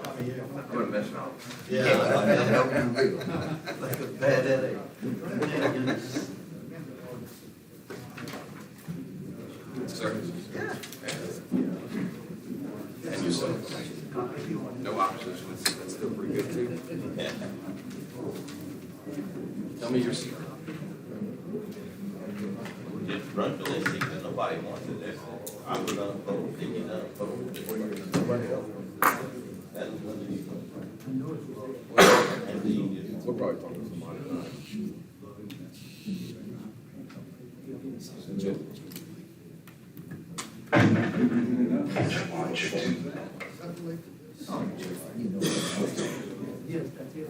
I'm gonna miss it all. Yeah. Like a bad headache. Sir? Yeah. And you said, no opposition, that's still pretty good too. Tell me your secret. Just run for this seat, and nobody wants it. I was unopposed, and you unopposed. That was one of you. And the, We'll probably talk to somebody. Jim?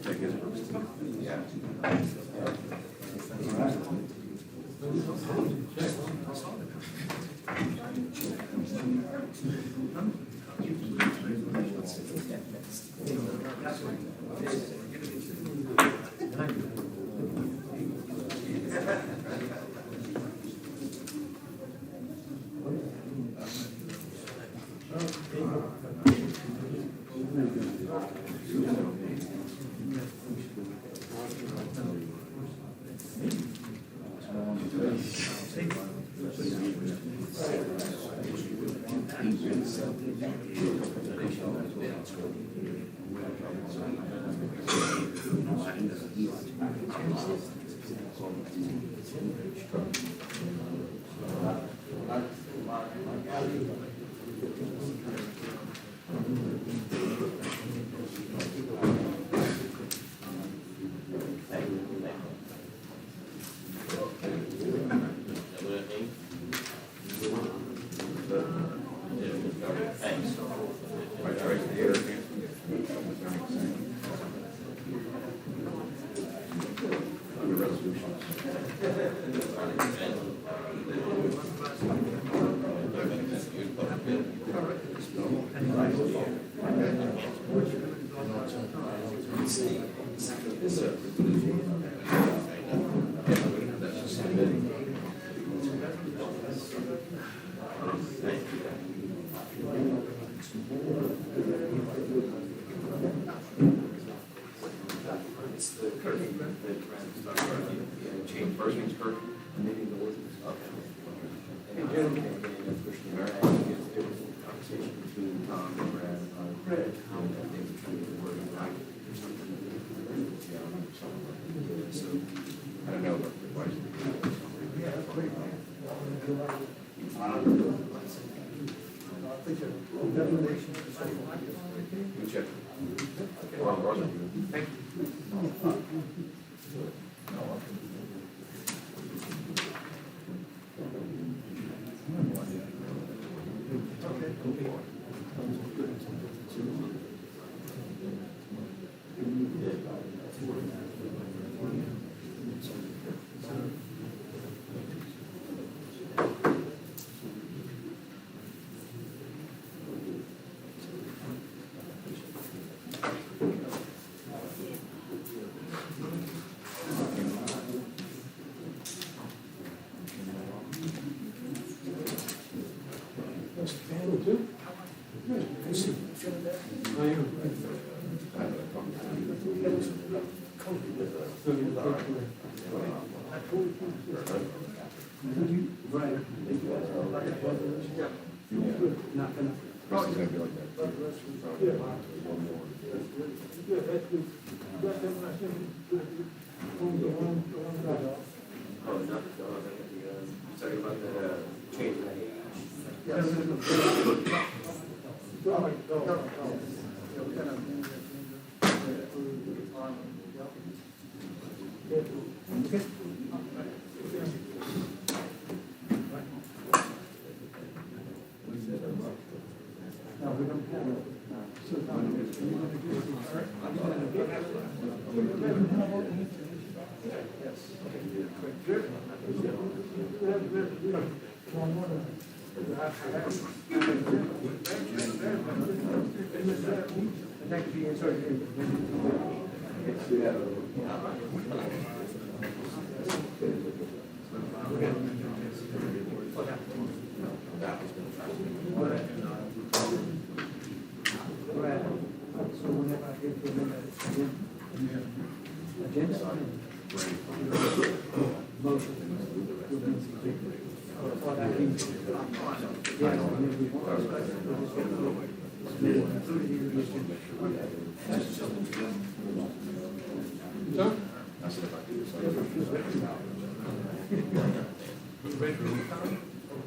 Take his first. Yeah. First name's Kurt. Conversation between Tom and Brad. So I don't know what the advice. You check. Thank you. Sorry about the change in age.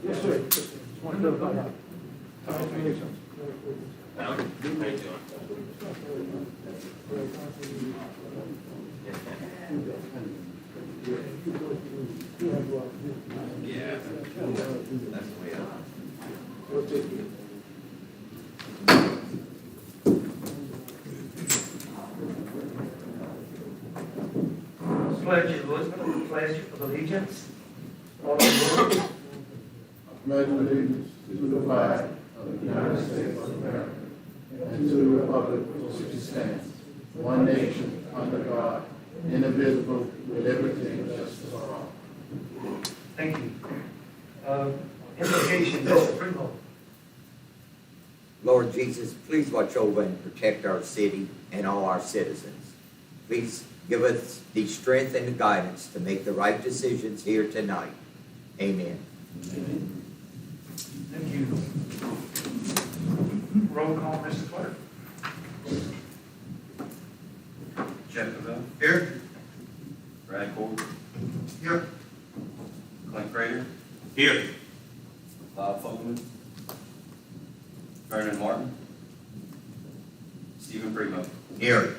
Yes, sir. Just want to know about Yeah. That's the way pledge of allegiance. All aboard. Pledge allegiance to the flag of the United States of America and to the republic for which it stands, one nation, under God, indivisible, with liberty and justice for all. Thank you. Invocation, Mr. Freehold. Lord Jesus, please watch over and protect our city and all our citizens. Please give us the strength and the guidance to make the right decisions here tonight. Amen. Amen. Thank you. Roll call, Mr. Clerk. Jeff Cavell. Here. Brad Cole. Here. Clint Crater. Here. Bob Fogelman. Vernon Martin. Stephen Primo. Here.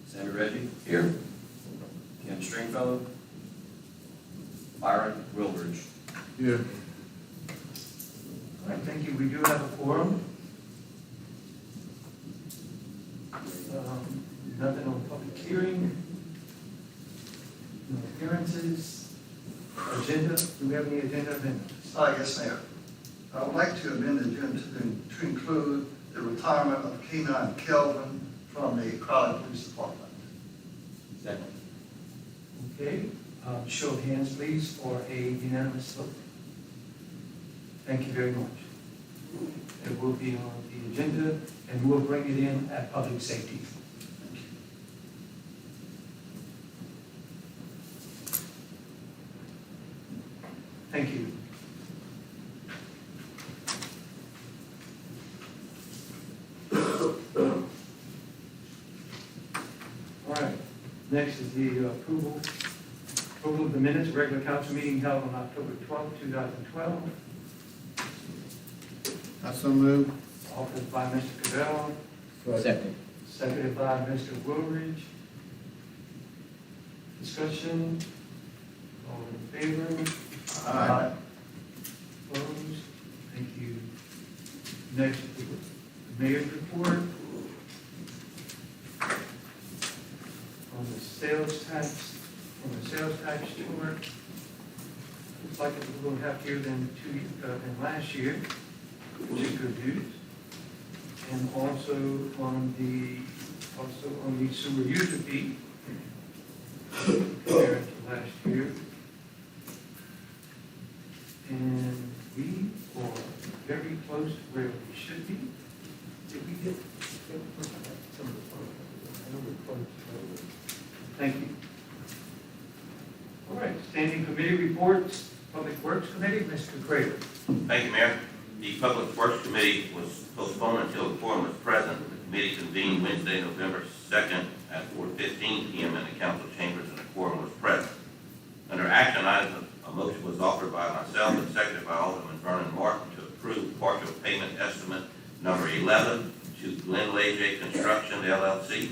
Sammy Reggie. Here. Kim Stringfellow. Byron Wilbridge. Here. All right, thank you. We do have a quorum. Nothing on public hearing. No appearances. Agenda. Do we have any agenda amendments? Yes, Mayor. I would like to amend the agenda to include the retirement of K-9 Kelvin from the Crowley Police Department. Second. Okay, show of hands, please, for a unanimous vote. Thank you very much. It will be on the agenda, and we'll bring it in at public safety. Thank you. All right, next is the approval of the minutes, regular council meeting held on October 12, 2012. I so move. Offered by Mr. Cavell, Second. seconded by Mr. Woolridge. Discussion, all in favor? Aye. Opposed? Thank you. Next, the mayor's report on the sales tax, chart. Looks like it's a little heftier than last year, which is good news. And also on the sewer user fee, compared to last year. And we are very close to where we should be. Did we get some of the funds? I know we're close. Thank you. All right, standing committee reports, Public Works Committee, Mr. Crater. Thank you, Mayor. The Public Works Committee was postponed until the quorum was present. The committee convened Wednesday, November 2nd at 4:15 p.m. in the council chambers, and the quorum was present. Under action items, a motion was offered by myself and seconded by Alderman Vernon Martin to approve partial payment estimate number 11 to Glenn Leger Construction LLC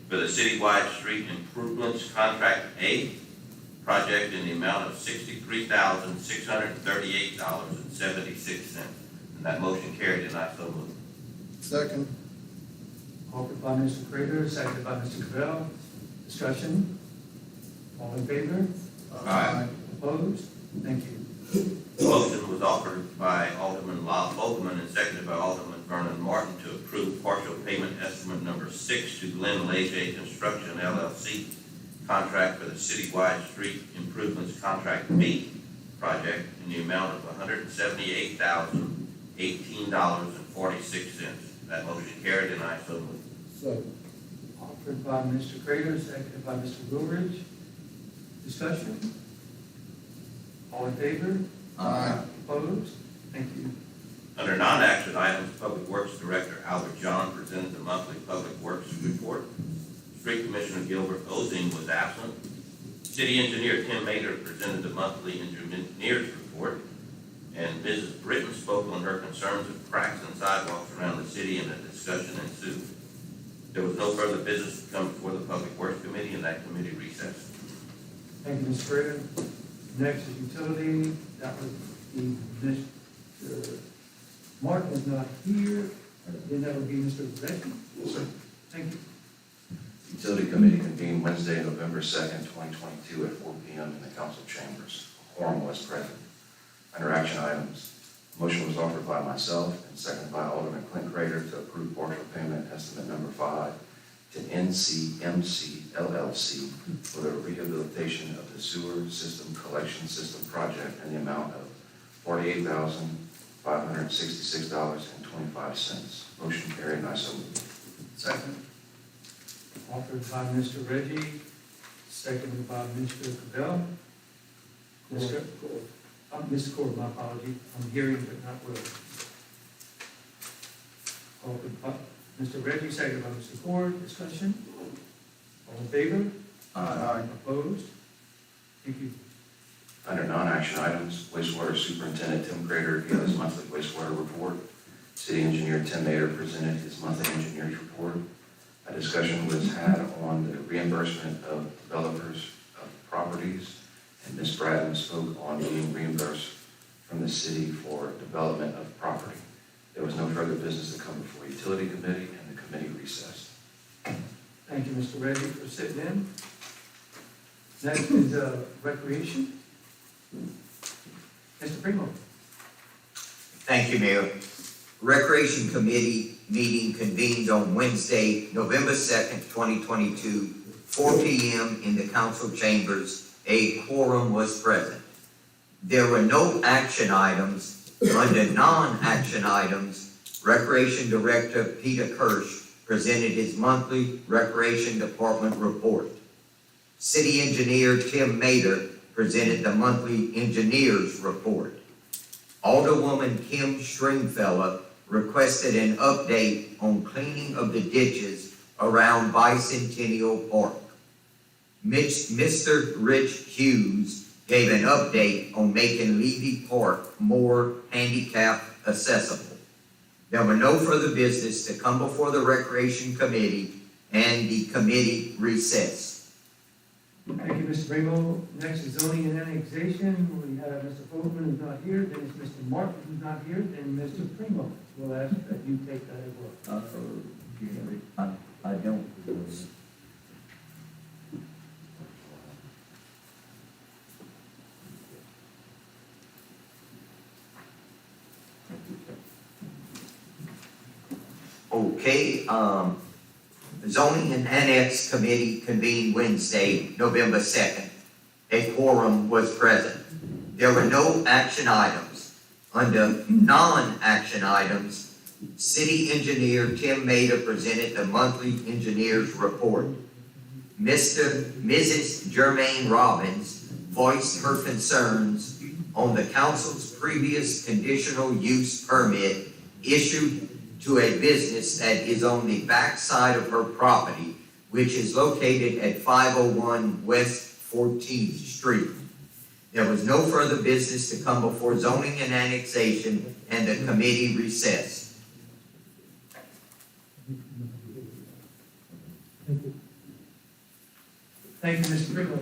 for the citywide street improvements contract A project in the amount of $63,638.76. And that motion carried, and I so move. Second. Offered by Mr. Crater, seconded by Mr. Cavell. Discussion? All in favor? Aye. Opposed? Thank you. The motion was offered by Alderman Lyle Fogelman and seconded by Alderman Vernon Martin to approve partial payment estimate number 6 to Glenn Leger Construction LLC contract for the citywide street improvements contract B project in the amount of $178,018.46. That motion carried, and I so move. Second. Offered by Mr. Crater, seconded by Mr. Woolridge. Discussion? All in favor? Aye. Opposed? Thank you. Under non-action items, Public Works Director Albert John presented the monthly Public Works report. Street Commissioner Gilbert Ozing was absent. City Engineer Tim Mater presented the monthly engineer's report. And Mrs. Britton spoke on her concerns of cracks and sidewalks around the city, and a discussion ensued. There was no further business to come before the Public Works Committee, and that committee recessed. Thank you, Mr. Britton. Next is utility. That was Mr. Martin is not here. Then that would be Mr. Reddy. Yes, sir. Thank you. Utility Committee convened Wednesday, November 2nd, 2022 at 4 p.m. in the council chambers. A quorum was present. Under action items, a motion was offered by myself and seconded by Alderman Clint Crater to approve partial payment estimate number 5 to NCMC LLC for the rehabilitation of the sewer system collection system project in the amount of $48,566.25. Motion carried, and I so move. Second. Offered by Mr. Reggie, seconded by Mr. Cabell. Mr. Cord, my apology. I'm hearing but not willing. Offered by Mr. Reggie, seconded by Mr. Cord. Discussion? All in favor? Aye. Opposed? Thank you. Under non-action items, wastewater superintendent Tim Crater gave his monthly wastewater report. City engineer Tim Mater presented his monthly engineer's report. A discussion was had on the reimbursement of developers of properties, and Ms. Bratton spoke on being reimbursed from the city for development of property. There was no further business to come before utility committee, and the committee recessed. Thank you, Mr. Reggie, for sitting in. Next is recreation. Mr. Primo. Thank you, Mayor. Recreation Committee meeting convened on Wednesday, November 2nd, 2022, 4 p.m. in the council chambers. A quorum was present. There were no action items. Under non-action items, Recreation Director Peter Kirsch presented his monthly Recreation Department report. City Engineer Tim Mater presented the monthly engineer's report. Alderwoman Kim Stringfellow requested an update on cleaning of the ditches around Bicentennial Park. Mr. Rich Hughes gave an update on making Levy Park more handicap accessible. There were no further business to come before the Recreation Committee, and the committee recessed. Thank you, Mr. Primo. Next is zoning and annexation. We have Mr. Folkman who's not here, then it's Mr. Martin who's not here, then Mr. Primo. We'll ask that you take that as well. I don't. Okay, Zoning and Annex Committee convened Wednesday, November 2nd. A quorum was present. There were no action items. Under non-action items, City Engineer Tim Mater presented the monthly engineer's report. Mrs. Jermaine Robbins voiced her concerns on the council's previous conditional use permit issued to a business that is on the back side of her property, which is located at 501 West 14th Street. There was no further business to come before zoning and annexation, and the committee recessed. Thank you, Mr. Primo.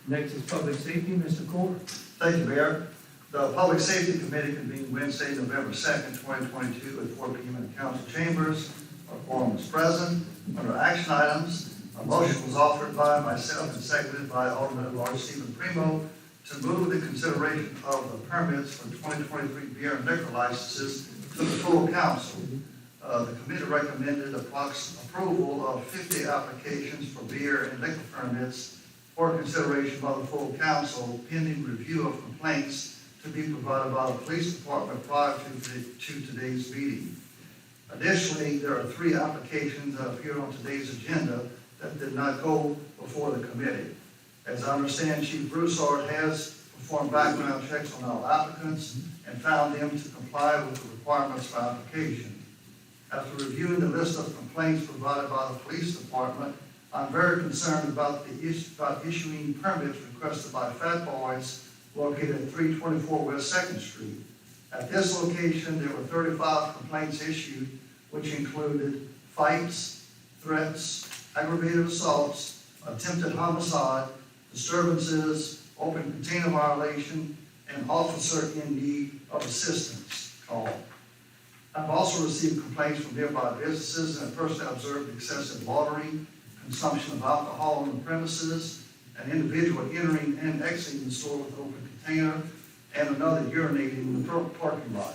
Next is public safety, Mr. Cord. Thank you, Mayor. The Public Safety Committee convened Wednesday, November 2nd, 2022 at 4 p.m. in the council chambers. A quorum was present. Under action items, a motion was offered by myself and seconded by Alderman at Large Stephen Primo to move the consideration of the permits for 2023 beer and liquor licenses to the full council. The committee recommended approval of 50 applications for beer and liquor permits for consideration by the full council, pending review of complaints to be provided by the police department prior to today's meeting. Additionally, there are 3 applications that appear on today's agenda that did not go before the committee. As I understand, Chief Broussard has performed background checks on all applicants and found them to comply with the requirements for application. After reviewing the list of complaints provided by the police department, I'm very concerned about issuing permits requested by Fat Boys located at 324 West 2nd Street. At this location, there were 35 complaints issued, which included fights, threats, aggravated assaults, attempted homicide, disturbances, open container violation, and officer in need of assistance call. I've also received complaints from nearby businesses and personally observed excessive loitering, consumption of alcohol on the premises, an individual entering and exiting the store with an open container, and another urinating in the parking lot.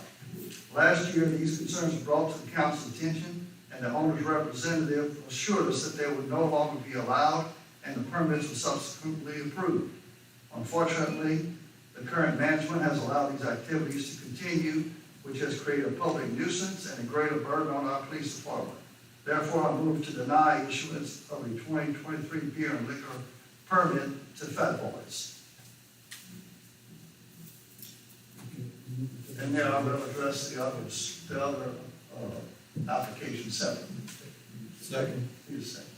Last year, these concerns were brought to the council's attention, and the owner's representative assured us that they would no longer be allowed, and the permits were subsequently approved. Unfortunately, the current management has allowed these activities to continue, which has created a public nuisance and a greater burden on our police department. Therefore, I move to deny issuance of a 2023 beer and liquor permit to Fat Boys. And then I will address the other application 7. Second. Need a second.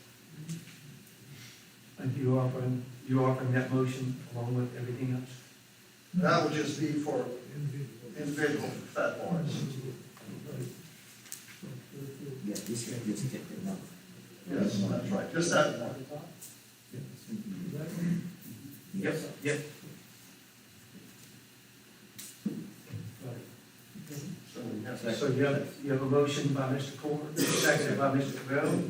And you offering that motion along with everything else? That would just be for individual Fat Boys. Yeah, this year, just get the number. Yes, that's right, just that one. Yep. So we have So you have a motion by Mr. Core, seconded by Mr. Cabell.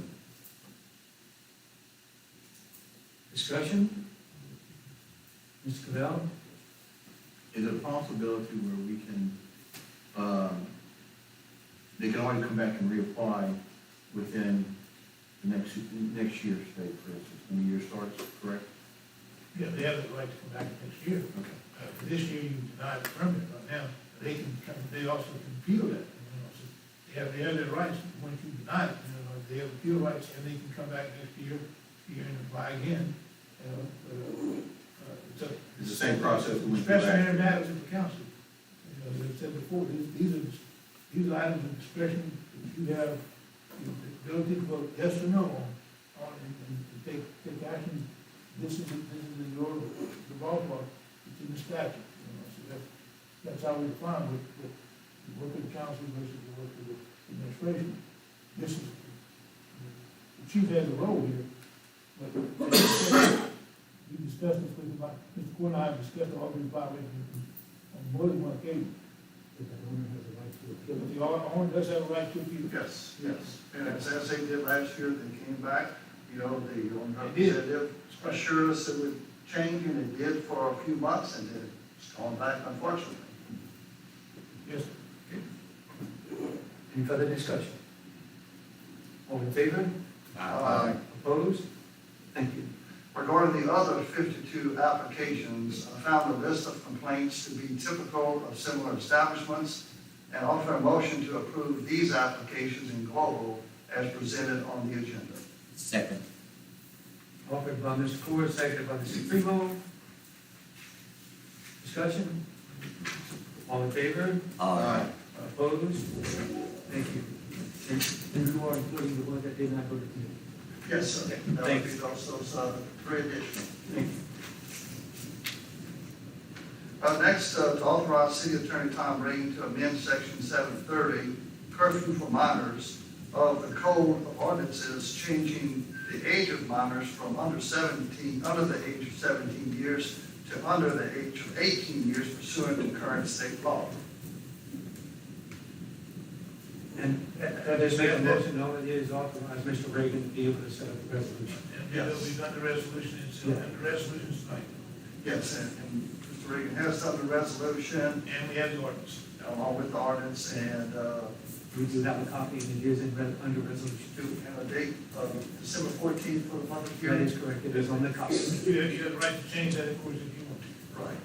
Discussion? Mr. Cabell? Is it a possibility where we can, they can always come back and reapply within the next year's date, for instance, when the year starts, correct? Yeah, they have the right to come back next year. Okay. For this year, you deny the permit right now, they can come, they also can appeal that, you know, so they have their rights, once you deny it, you know, they have appeal rights, and they can come back next year and apply again, you know, It's the same process we went through Especially last in year. matters of the council. You know, as I said before, these are items of discretion, that you have the ability to vote yes or no on and to take action. This is in your, the ballpark, it's in the statute, you know, so that's how we define what the work of the council versus the work of the administration. This is, the chief has a role here, but we discussed this with Mr. Core and I have discussed all these violations on more than one occasion. But the owner has a right to appeal. But the owner does have a right to appeal. Yes, yes. And as they did last year, they came back, you know, the owner They did. representative assured us it would change, and it did for a few months, and it's gone back, unfortunately. Yes. Any further discussion? All in favor? Opposed? Thank you. Regarding the other 52 applications, I found a list of complaints to be typical of similar establishments and offer a motion to approve these applications in global as presented on the agenda. Second. Offered by Mr. Core, seconded by Mr. Primo. Discussion? All in favor? Aye. Opposed? Thank you. And you are including the one that did not go to committee. Yes, sir. Okay, That would thanks. be those 3 additional. Thank you. Next, to authorize City Attorney Tom Regan to amend Section 730, curfew for minors, of the Code of Ordinances, changing the age of minors from under the age of 17 years to under the age of 18 years pursuant to current state law. And there's made a motion, all it is authorize Mr. Reagan to be able to set up a resolution. And Yes. we've done the resolution, and the resolution's tonight, Yes, and Mr. Regan has done the resolution and we have the ordinance. along with the ordinance, and We do have a copy, and it is under resolution 2. a date of December 14th for the public That hearing. is correct, it is on the copy. You have the right to change that, of course, if you want to. Right,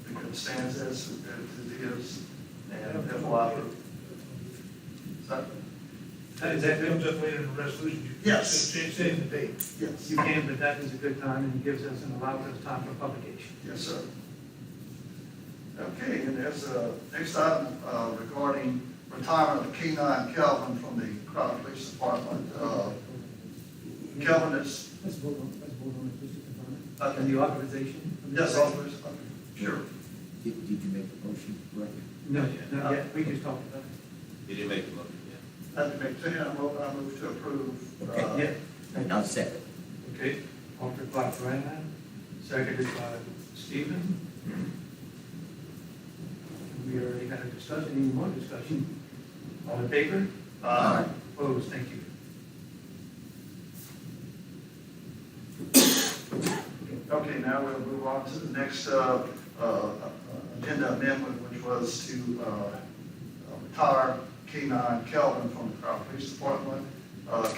because it stands as it is, and therefore, so, Is that It comes good? up later in the resolution. You Yes. Say the date. Yes. You can, but that is a good time and gives us and allows us time for publication. Yes, sir. Okay, and there's a next item regarding retirement of K-9 Kelvin from the Crowley Police Department. Kelvin is, Let's vote on it, just to confirm it. And the authorization? yes, officer. Sure. Did you make a motion, right? No, not yet, we just talked about it. He didn't make the motion yet. Had to make, I move to approve. Yeah. Thank you. I'll second. Okay, offered by Brad, seconded by Stephen. We already had a discussion, any more discussion? All in favor? Opposed, thank you. Okay, now we'll move on to the next agenda amendment, which was to retire K-9 Kelvin from the Crowley Police Department.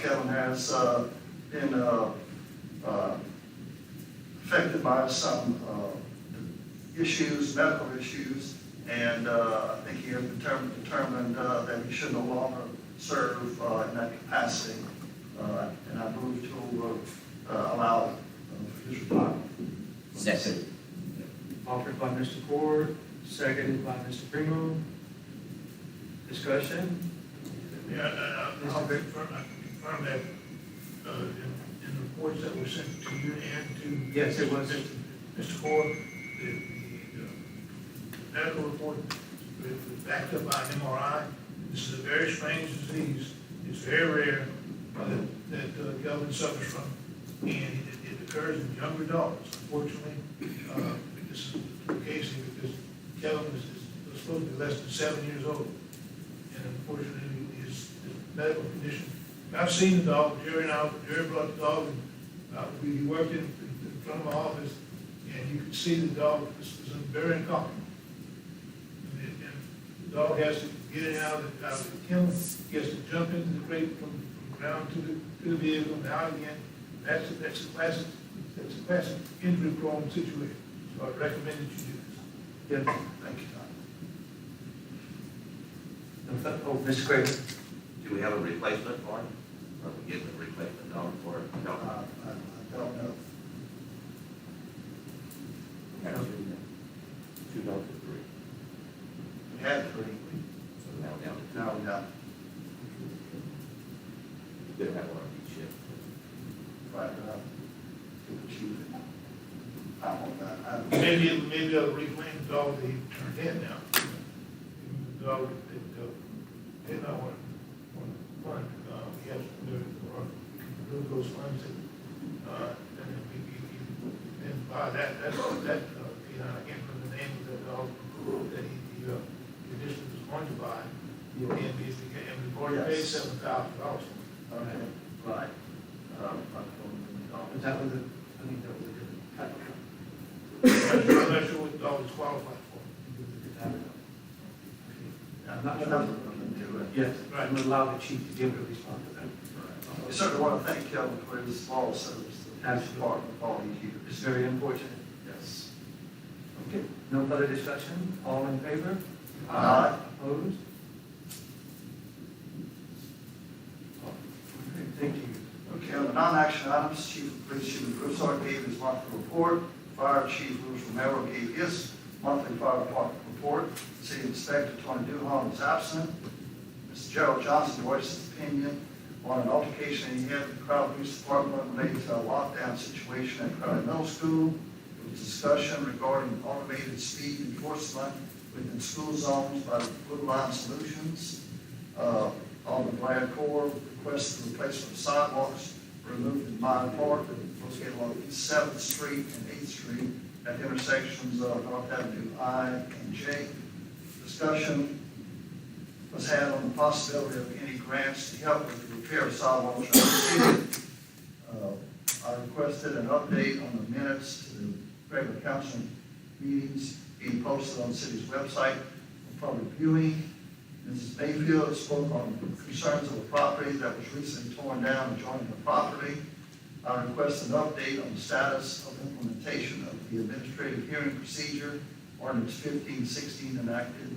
Kelvin has been affected by some issues, medical issues, and I think he has determined that he should no longer serve in that capacity. And I move to allow his retirement. Second. Offered by Mr. Ford, seconded by Mr. Primo. Discussion? Yeah, I'll confirm that, in the reports that were sent to you and to. Yes, it was. Mr. Ford, the medical report was backed up by an MRI. This is a very strange disease. It's very rare that Kelvin suffers from, and it occurs in younger adults. Unfortunately, this is the case here because Kelvin was supposed to be less than 7 years old, and unfortunately, his medical condition. I've seen the dog. Jerry brought the dog, and we worked in front of my office, and you could see the dog was very uncomfortable. And the dog has to get in and out of the kennel. He has to jump into the crate from ground to the vehicle and out again. That's a classic injury-prone situation. So I recommend that you do this. Yes. Thank you, Tom. Oh, Mr. Craven. Do we have a replacement for him? Are we getting a replacement dog for him? No. I don't know. Two dogs or three? We had three. So now down to two. Now we got, We did have one on each shift. right, chief. I don't know. I don't- Maybe I'll reclaim the dog that he turned in now. The dog that did not want we have those funds and then we buy that, I can't remember the name of that dog that the condition was going to buy. And we've already paid $7,000. Okay, right. But that was I think that was a good type of. I'm not sure what the dog is qualified for. I'm not sure. Nothing for them to do it. Yes, right, and allow the chief to be able to respond to that. We certainly want to thank Kelvin for his loyal service to the Absolutely. department all these years. It's very unfortunate. Yes. Okay, no further discussion, all in favor? Aye. Opposed? Okay, thank you. Okay, on the non-action items, Chief of Police Jimmy Broussard gave his monthly report. Fire Chief Louis Romero gave his monthly fire department report. City Inspector Tony Duhon is absent. Mr. Gerald Johnson voiced his opinion on an altercation he had with the Crowley Police Department related to a lockdown situation at Crowley Middle School. There was discussion regarding automated speed enforcement within school zones by the Blue Line Solutions. Alderman Brad Core requested the replacement of sidewalks removed in Mine Park located along East 7th Street and 8th Street at intersections of North Avenue I and J. Discussion was had on the possibility of any grants to help with the repair of sidewalks around the city. I requested an update on the minutes to the regular council meetings being posted on the city's website for public viewing. Mrs. Mayfield spoke on concerns of a property that was recently torn down adjoining the property. I request an update on the status of implementation of the administrative hearing procedure, ordinance 1516 enacted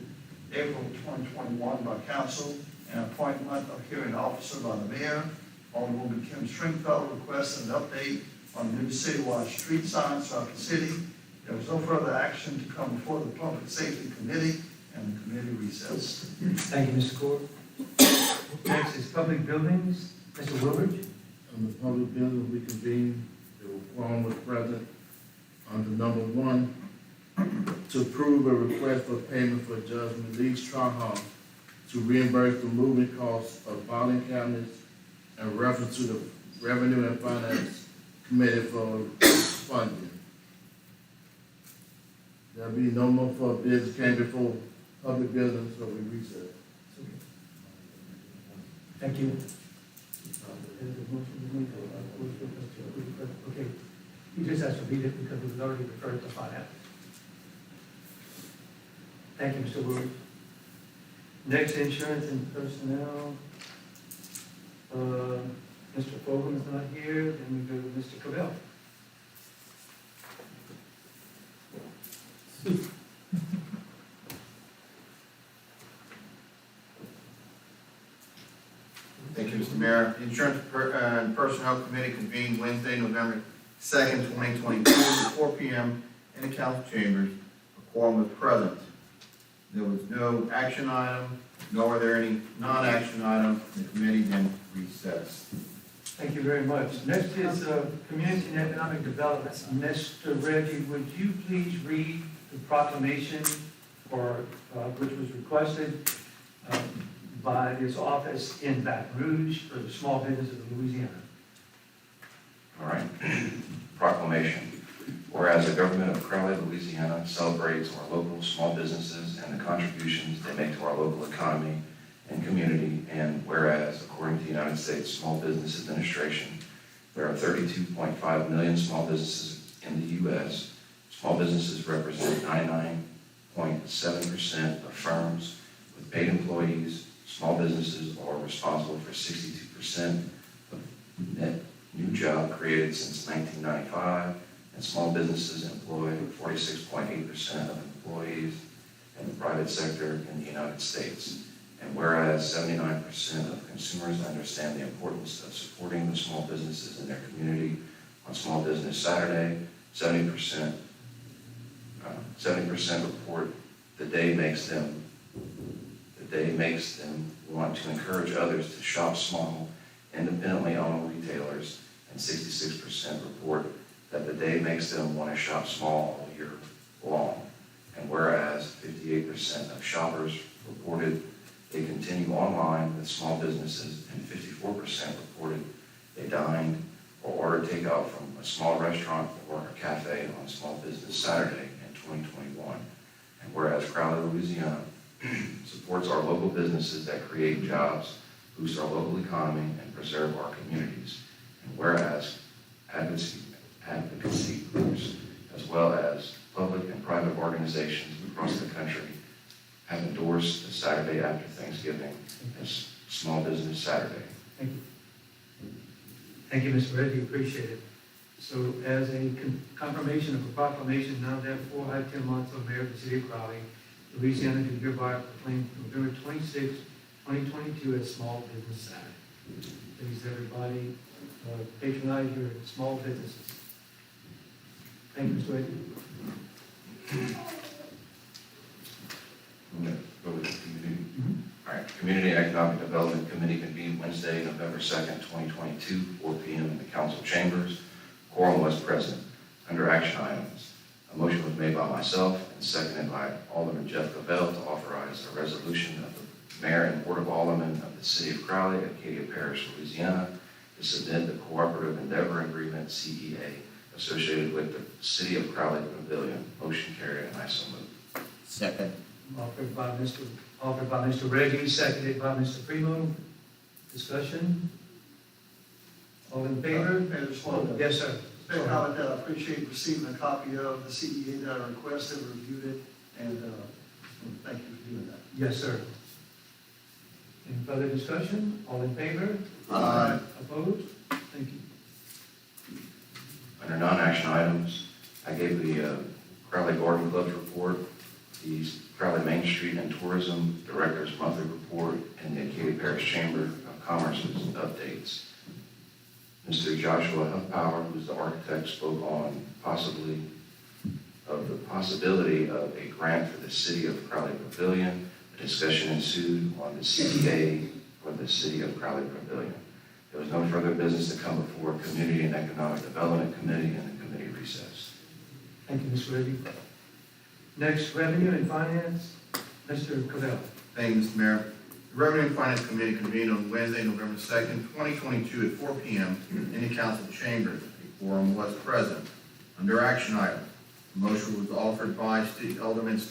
April 2021 by council, and appointment of hearing officer by the mayor. Alderwoman Kim Stringfellow requested an update on the new citywide street signs throughout the city. There was no further action to come before the Public Safety Committee, and the committee recessed. Thank you, Mr. Court. Next is public buildings. Mr. Wilbert. On the public building, we convened, the quorum was present. Under number 1, to approve a request for payment for Judge Melise Trahal to reimburse the moving costs of filing cabinets in reference to the Revenue and Finance Committee for funding. There'll be no more for bids came before public buildings, so we recess. Thank you. Okay, you just have to read it because it was already referred to finance. Thank you, Mr. Wood. Next, insurance and personnel. Mr. Fogle is not here, then we go to Mr. Cavell. Thank you, Mr. Mayor. The Insurance and Personnel Committee convened Wednesday, November 2nd, 2022, at 4 p.m. in the council chambers. A quorum was present. There was no action item, nor were there any non-action items. The committee then recessed. Thank you very much. Next is Community and Economic Development. Mr. Reggie, would you please read the proclamation for, which was requested by his office in Baton Rouge for the small businesses of Louisiana? All right. Proclamation. Whereas the government of Crowley, Louisiana celebrates our local small businesses and the contributions they make to our local economy and community, and whereas, according to the United States Small Business Administration, there are 32.5 million small businesses in the U.S. Small businesses represent 99.7% of firms with paid employees. Small businesses are responsible for 62% of net new job created since 1995, and small businesses employ 46.8% of employees in the private sector in the United States. And whereas 79% of consumers understand the importance of supporting the small businesses in their community, on Small Business Saturday, 70% report the day makes them want to encourage others to shop small, independently owned retailers, and 66% report that the day makes them want to shop small all year long. And whereas 58% of shoppers reported they continue online with small businesses, and 54% reported they dined or ordered takeout from a small restaurant or a cafe on Small Business Saturday in 2021. And whereas Crowley, Louisiana supports our local businesses that create jobs, boost our local economy, and preserve our communities. And whereas advocacy groups, as well as public and private organizations across the country, have endorsed the Saturday after Thanksgiving as Small Business Saturday. Thank you. Thank you, Mr. Reggie, appreciate it. So as a confirmation of a proclamation, now therefore I, Tim Monson, Mayor of the City of Crowley, Louisiana, do hereby proclaim November 26, 2022 as Small Business Saturday. Please, everybody, patronize your small businesses. Thank you, Mr. Reggie. I'm going to go with the community. All right, Community and Economic Development Committee convened Wednesday, November 2nd, 2022, 4 p.m. in the council chambers. Quorum was present. Under action items, a motion was made by myself and seconded by Alderman Jeff Cavell to authorize a resolution of the Mayor and Board of Aldermen of the City of Crowley, Acadia Parish, Louisiana, to submit the Cooperative Endeavor Agreement, CEA, associated with the City of Crowley Pavilion. Motion carried, and I so move. Second. Offered by Mr. Reggie, seconded by Mr. Primo. Discussion? All in favor? Mayor, just one Yes, sir. comment that I appreciate receiving a copy of the CEA that I requested, reviewed it, and thank you for doing that. Yes, sir. Any further discussion? All in favor? Aye. Opposed? Thank you. Under non-action items, I gave the Crowley Garden Club's report. The Crowley Main Street and Tourism Director's monthly report, and the Katy Parish Chamber of Commerce's updates. Mr. Joshua Huffpower, who's the architect, spoke on the possibility of a grant for the City of Crowley Pavilion. A discussion ensued on the CDA for the City of Crowley Pavilion. There was no further business to come before Community and Economic Development Committee, and the committee recessed. Thank you, Mr. Reddy. Next, Revenue and Finance, Mr. Cavell. Thank you, Mr. Mayor. The Revenue and Finance Committee convened on Wednesday, November 2nd, 2022 at 4 p.m. in the council chambers. A quorum was present. Under action item, a motion was offered by City Alderman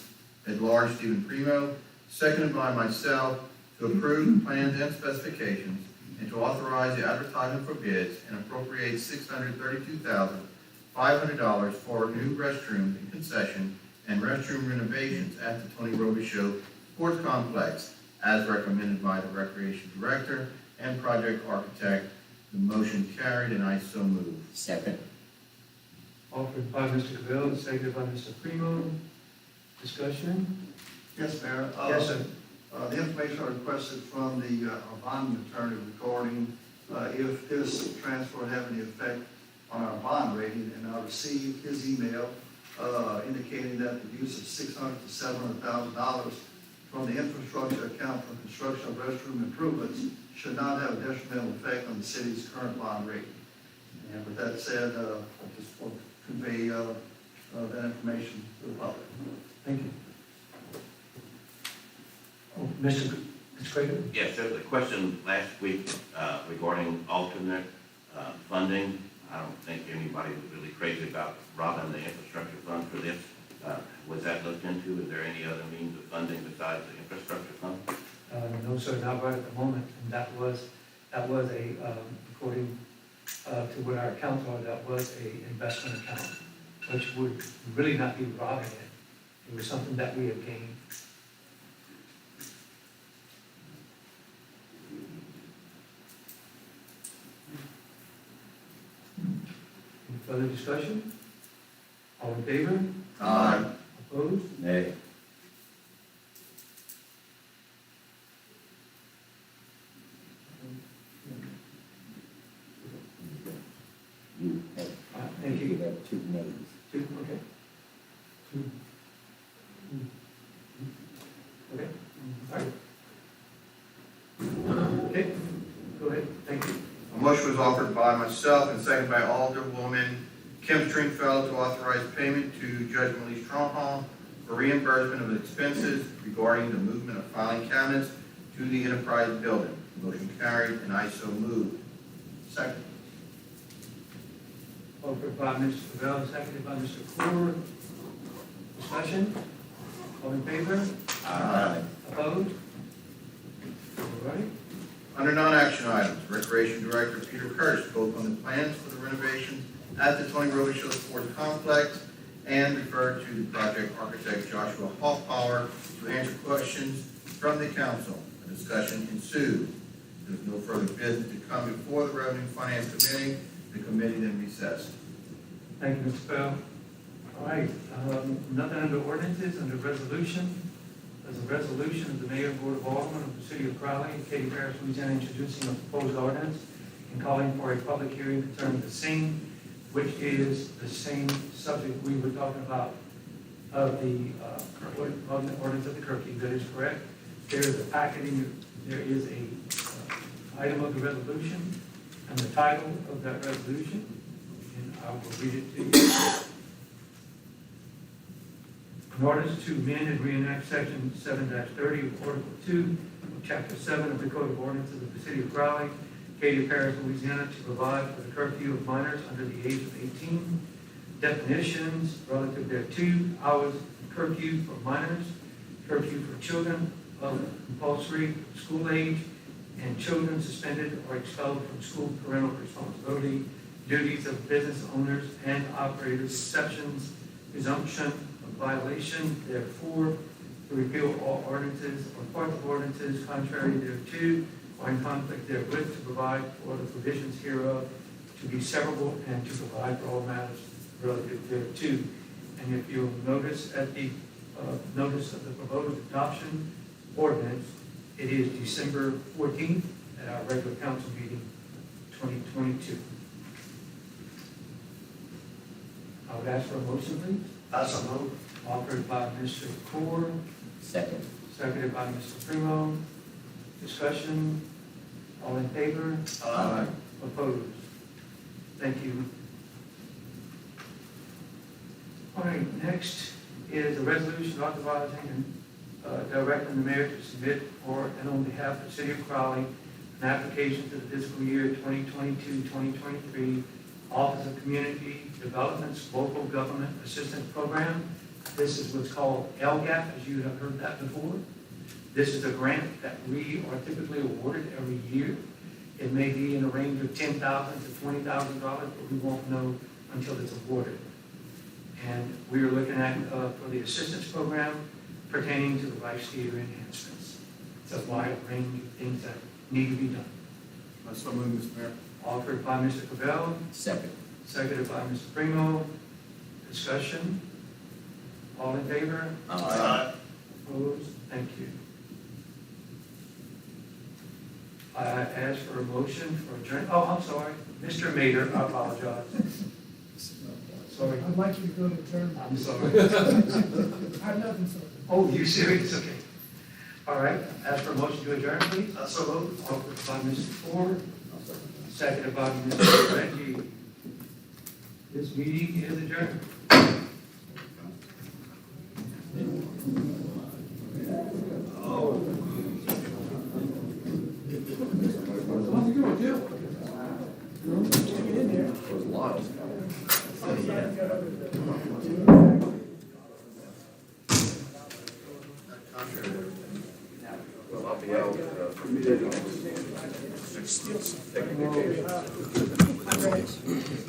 at Large Stephen Primo, seconded by myself, to approve the plans and specifications and to authorize the advertisement for bids and appropriate $632,500 for new restrooms and concession and restroom renovations at the Tony Robichaud Sports Complex, as recommended by the Recreation Director and Project Architect. The motion carried, and I so move. Second. Offered by Mr. Cavell and seconded by Mr. Primo. Discussion? Yes, Mayor. Yes, sir. The information I requested from the bond attorney regarding if this transfer had any effect on our bond rating, and I received his email indicating that the use of $600,000 to $700,000 from the infrastructure account for construction of restroom improvements should not have a detrimental effect on the city's current bond rating. And with that said, I just want to convey that information to the public. Thank you. Oh, Mr. Craig? Yes, there was a question last week regarding alternate funding. I don't think anybody was really crazy about robbing the infrastructure fund for this. Was that looked into? Is there any other means of funding besides the infrastructure fund? No, sir, not right at the moment. And that was a, according to what our accounts are, that was a investment account, which would really not be robbing it. It was something that we have gained. Any further discussion? All in favor? Aye. Opposed? Nay. Thank you. have 2 nays. Two, okay. Two. Okay, all right. Okay, go ahead, thank you. A motion was offered by myself and seconded by Alderwoman Kim Stringfellow to authorize payment to Judge Melise Stronghold for reimbursement of expenses regarding the movement of filing cabinets to the Enterprise Building. Motion carried, and I so move. Second. Offered by Mr. Cavell, seconded by Mr. Clore. Discussion? All in favor? Aye. Opposed? All right. Under non-action items, Recreation Director Peter Kirsch spoke on the plans for the renovations at the Tony Robichaud Sports Complex and referred to the project architect Joshua Hoffpower to answer questions from the council. A discussion ensued. There was no further business to come before the Revenue and Finance Committee. The committee then recessed. Thank you, Mr. Bell. All right, nothing under ordinances, under resolution. There's a resolution of the Mayor and Board of Aldermen of the City of Crowley, Katy Parish, Louisiana, introducing a proposed ordinance and calling for a public hearing concerning the same, which is the same subject we were talking about of the ordinance of the curfew. That is correct. There is a packeting, there is a item of the resolution and the title of that resolution, and I will read it to you. An ordinance to amend and reenact section 7-30 of Article 2 of Chapter 7 of the Code of Ordinances of the City of Crowley, Katy Parish, Louisiana, to provide for the curfew of minors under the age of 18, definitions relative thereto, hours of curfew for minors, curfew for children of compulsory school age, and children suspended or expelled from school parental responsibility, duties of business owners and operators, exceptions, presumption of violation, therefore, to repeal all ordinances or parts of ordinances contrary thereto, or in conflict therewith, to provide for the provisions hereof to be severable, and to provide for all matters relative thereto. And if you'll notice at the notice of the proposed adoption ordinance. It is December 14th at our regular council meeting, 2022. I would ask for a motion, please. That's a vote. Offered by Mr. Core, Second. seconded by Mr. Primo. Discussion, all in favor? Aye. Opposed? Thank you. All right, next is a resolution authorizing and directing the mayor to submit for and on behalf of the city of Crowley an application to the fiscal year 2022-2023 Office of Community Development's Local Government Assistance Program. This is what's called LGAP, as you have heard that before. This is a grant that we are typically awarded every year. It may be in the range of $10,000 to $20,000, but we won't know until it's awarded. And we are looking at for the assistance program pertaining to the life theater enhancements. It's a wide range of things that need to be done. I so move, Mr. Mayor. Offered by Mr. Cavell, Second. seconded by Mr. Primo. Discussion. All in favor? Aye. Opposed? Thank you. I ask for a motion for adjournment. Oh, I'm sorry. Mr. Mayor, I apologize. Sorry. I'd like you to go to term. I'm sorry. I have nothing, sir. Oh, you serious? Okay. All right. Ask for a motion to adjourn, please. That's a vote. Offered by Mr. Ford, seconded by Mr. Reggie. This meeting is adjourned. Well, I'll be out from taking vacation.